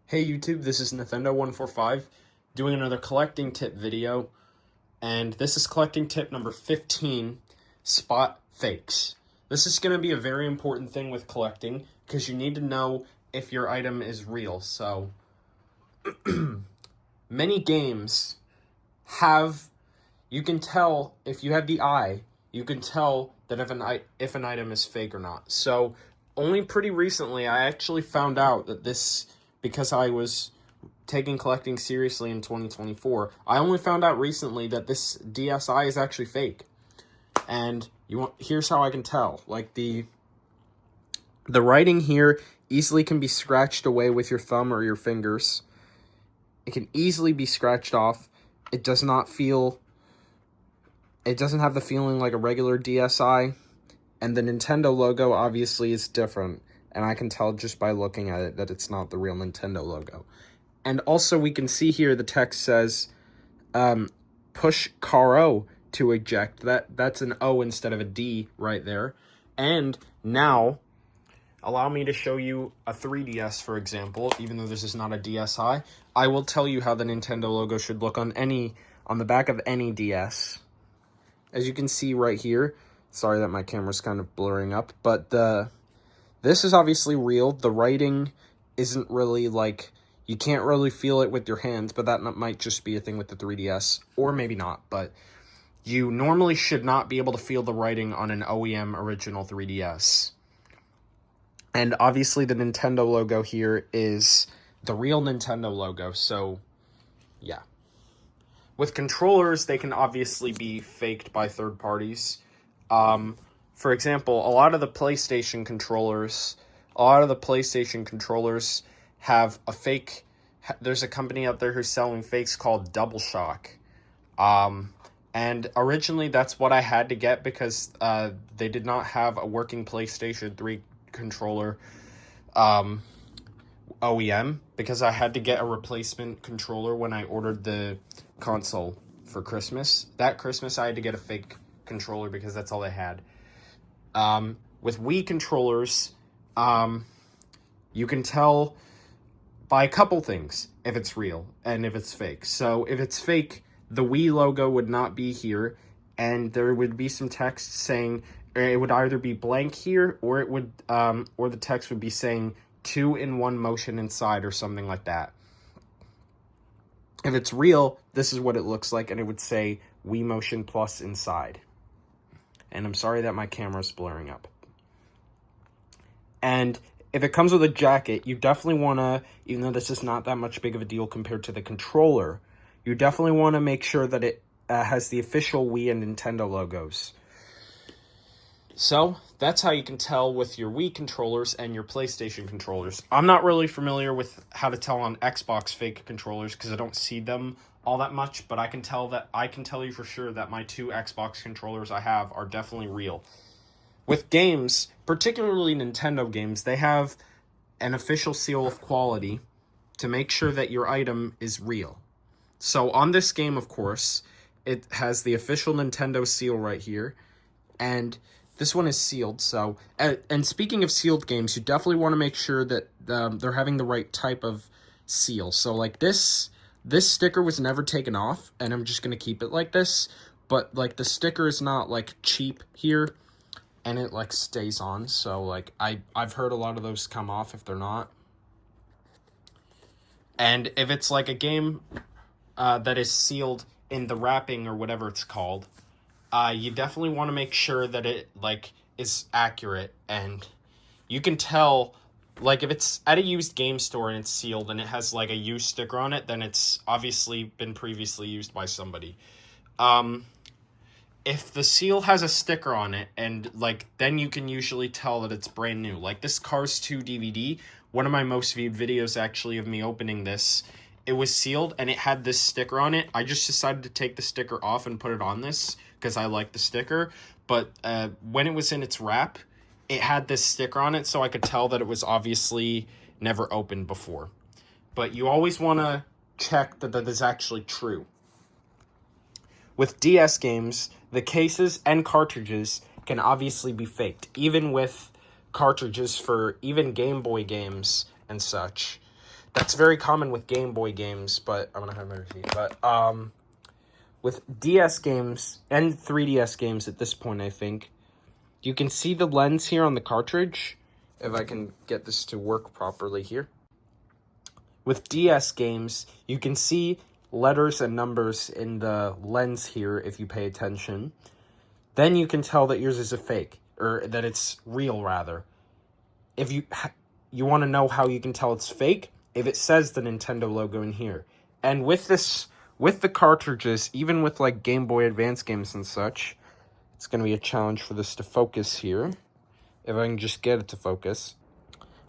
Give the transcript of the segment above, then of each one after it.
Hey YouTube, this is Nathendo145 doing another collecting tip video, and this is collecting tip number 15, spot fakes. This is going to be a very important thing with collecting because you need to know if your item is real. So, many games you can tell if you have the eye, you can tell that if an item is fake or not. So, only pretty recently I actually found out that because I was taking collecting seriously in 2024, I only found out recently that this DSI is actually fake. And here's how I can tell. Like the writing here easily can be scratched away with your thumb or your fingers. It can easily be scratched off. It doesn't have the feeling like a regular DSI. And the Nintendo logo obviously is different. And I can tell just by looking at it that it's not the real Nintendo logo. And also we can see here the text says, push car O to eject. That's an O instead of a D right there. And now, allow me to show you a 3DS, for example. Even though this is not a DSi, I will tell you how the Nintendo logo should look on the back of any DS. As you can see right here, sorry that my camera's kind of blurring up, but this is obviously real. The writing isn't really you can't really feel it with your hands, but that might just be a thing with the 3DS, or maybe not, but you normally should not be able to feel the writing on an OEM original 3DS. And obviously the Nintendo logo here is the real Nintendo logo, so yeah. With controllers, they can obviously be faked by third parties. For example, a lot of the PlayStation controllers have a fake. There's a company out there who's selling fakes called Double Shock. And originally that's what I had to get because they did not have a working PlayStation 3 controller OEM, because I had to get a replacement controller when I ordered the console for Christmas. That Christmas I had to get a fake controller because that's all they had. With Wii controllers, you can tell by a couple things if it's real and if it's fake. So if it's fake, the Wii logo would not be here, and there would be some text saying it would either be blank here, or it would or the text would be saying 2-in-1 motion inside or something like that. If it's real, this is what it looks like, and it would say Wii Motion Plus inside. And I'm sorry that my camera's blurring up. And if it comes with a jacket, you definitely want to, even though this is not that much big of a deal compared to the controller, you definitely want to make sure that it has the official Wii and Nintendo logos. So, that's how you can tell with your Wii controllers and your PlayStation controllers. I'm not really familiar with how to tell on Xbox fake controllers because I don't see them all that much, but I can tell you for sure that my 2 Xbox controllers I have are definitely real. With games, particularly Nintendo games, they have an official seal of quality to make sure that your item is real. So on this game, of course, it has the official Nintendo seal right here, and this one is sealed. So, and speaking of sealed games, you definitely want to make sure that they're having the right type of seal. So like this sticker was never taken off, and I'm just going to keep it like this. But, the sticker is not, cheap here, and it, stays on. So, I've heard a lot of those come off if they're not. And if it's, a game that is sealed in the wrapping or whatever it's called, you definitely want to make sure that it, is accurate. And you can tell, if it's at a used game store and it's sealed and it has, a used sticker on it, then it's obviously been previously used by somebody. If the seal has a sticker on it, and, then you can usually tell that it's brand new. Like, this Cars 2 DVD, one of my most viewed videos, actually, of me opening this, it was sealed, and it had this sticker on it. I just decided to take the sticker off and put it on this, because I like the sticker. But when it was in its wrap, it had this sticker on it, so I could tell that it was obviously never opened before. But you always want to check that that is actually true. With DS games, the cases and cartridges can obviously be faked, even with cartridges for even Game Boy games and such. That's very common with Game Boy games, but I'm gonna have my receipt. But with DS games and 3DS games at this point, I think you can see the lens here on the cartridge. If I can get this to work properly here. With DS games, you can see letters and numbers in the lens here if you pay attention. Then you can tell that yours is a fake, or that it's real, rather. If you want to know how you can tell it's fake, if it says the Nintendo logo in here. And with the cartridges, even with like Game Boy Advance games and such, it's going to be a challenge for this to focus here. If I can just get it to focus.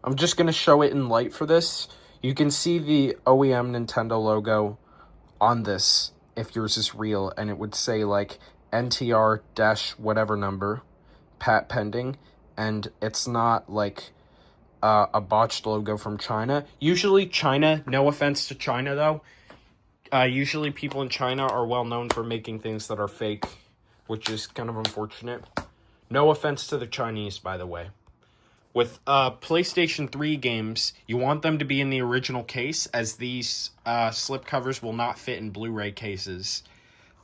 I'm just going to show it in light for this. You can see the OEM Nintendo logo on this, if yours is real, and it would say like NTR dash whatever number, pat pending, and it's not like a botched logo from China. Usually China, no offense to China though, usually people in China are well known for making things that are fake, which is kind of unfortunate. No offense to the Chinese, by the way. With PlayStation 3 games, you want them to be in the original case, as these slipcovers will not fit in Blu-ray cases.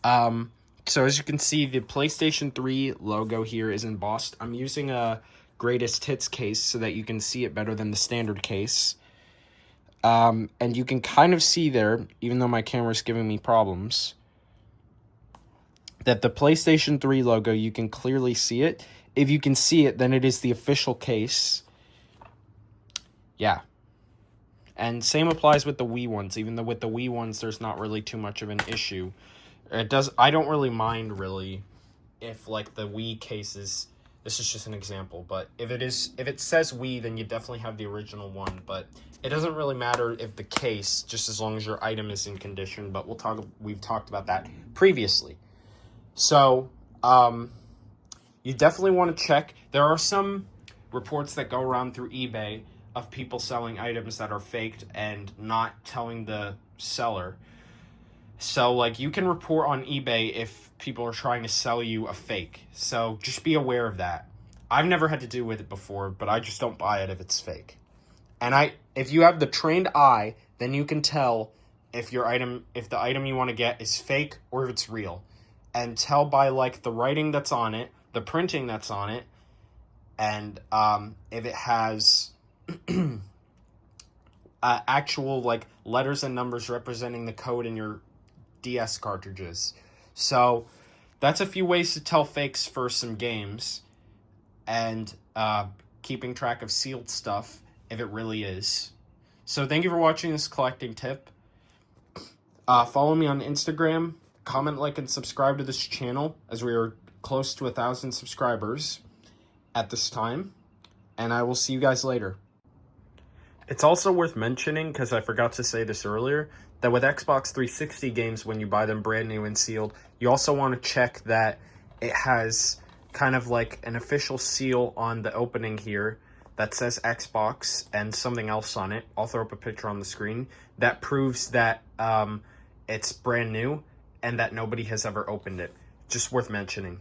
So as you can see, the PlayStation 3 logo here is embossed. I'm using a greatest hits case so that you can see it better than the standard case. And you can kind of see there, even though my camera's giving me problems, that the PlayStation 3 logo, you can clearly see it. If you can see it, then it is the official case. Yeah. And same applies with the Wii ones, even though with the Wii ones, there's not really too much of an issue. I don't really mind, really, if, like, the Wii cases, this is just an example, but if it says Wii, then you definitely have the original one, but it doesn't really matter if the case, just as long as your item is in condition, but we've talked about that previously. So, you definitely want to check. There are some reports that go around through eBay of people selling items that are faked and not telling the seller. So, like, you can report on eBay if people are trying to sell you a fake. So, just be aware of that. I've never had to do with it before, but I just don't buy it if it's fake. And if you have the trained eye, then you can tell if the item you want to get is fake or if it's real. And tell by, like, the writing that's on it, the printing that's on it, and if it has actual, like, letters and numbers representing the code in your DS cartridges. So that's a few ways to tell fakes for some games, and keeping track of sealed stuff if it really is. So thank you for watching this collecting tip. Follow me on Instagram, comment, like, and subscribe to this channel, as we are close to 1,000 subscribers at this time, and I will see you guys later. It's also worth mentioning, because I forgot to say this earlier, that with Xbox 360 games, when you buy them brand new and sealed, you also want to check that it has kind of like an official seal on the opening here that says Xbox and something else on it. I'll throw up a picture on the screen that proves that it's brand new and that nobody has ever opened it. Just worth mentioning.